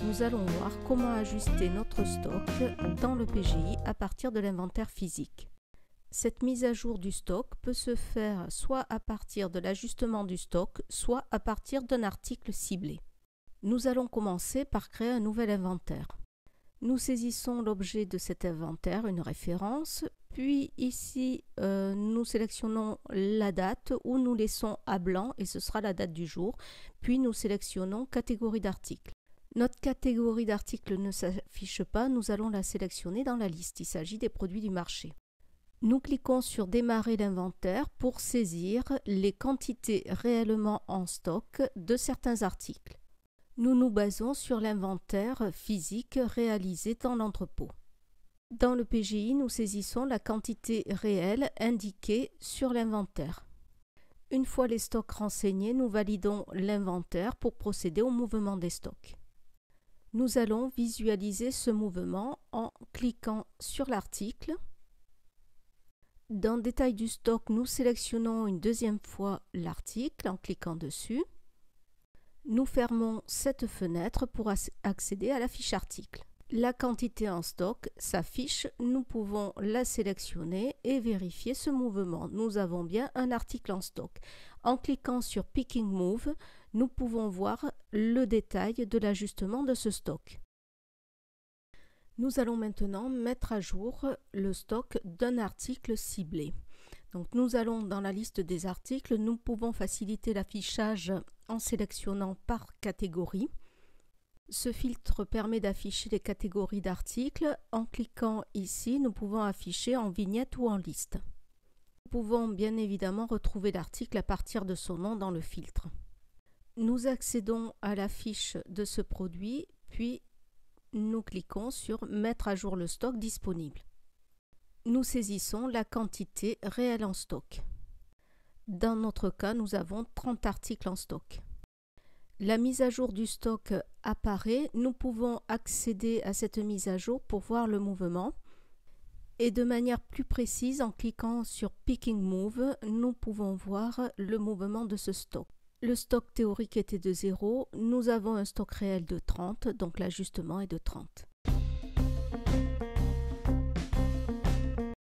nous allons voir comment ajuster notre stock dans le PGI à partir de l'inventaire physique. Cette mise à jour du stock peut se faire soit à partir de l'ajustement du stock, soit à partir d'un article ciblé. Nous allons commencer par créer un nouvel inventaire. Nous saisissons l'objet de cet inventaire, une référence, puis ici nous sélectionnons la date ou nous laissons à blanc et ce sera la date du jour, puis nous sélectionnons catégorie d'articles. Notre catégorie d'articles ne s'affiche pas, nous allons la sélectionner dans la liste, il s'agit des produits du marché. Nous cliquons sur démarrer l'inventaire pour saisir les quantités réellement en stock de certains articles. Nous nous basons sur l'inventaire physique réalisé dans l'entrepôt. Dans le PGI, nous saisissons la quantité réelle indiquée sur l'inventaire. Une fois les stocks renseignés, nous validons l'inventaire pour procéder au mouvement des stocks. Nous allons visualiser ce mouvement en cliquant sur l'article. Dans Détail du stock, nous sélectionnons une deuxième fois l'article en cliquant dessus. Nous fermons cette fenêtre pour accéder à la fiche article. La quantité en stock s'affiche, nous pouvons la sélectionner et vérifier ce mouvement. Nous avons bien un article en stock. En cliquant sur Picking Move, nous pouvons voir le détail de l'ajustement de ce stock. Nous allons maintenant mettre à jour le stock d'un article ciblé. Donc nous allons dans la liste des articles, nous pouvons faciliter l'affichage en sélectionnant par catégorie. Ce filtre permet d'afficher les catégories d'articles. En cliquant ici, nous pouvons afficher en vignette ou en liste. Nous pouvons bien évidemment retrouver l'article à partir de son nom dans le filtre. Nous accédons à la fiche de ce produit, puis nous cliquons sur Mettre à jour le stock disponible. Nous saisissons la quantité réelle en stock. Dans notre cas, nous avons 30 articles en stock. La mise à jour du stock apparaît. Nous pouvons accéder à cette mise à jour pour voir le mouvement. Et de manière plus précise, en cliquant sur Picking Move, nous pouvons voir le mouvement de ce stock. Le stock théorique était de 0. Nous avons un stock réel de 30, donc l'ajustement est de 30.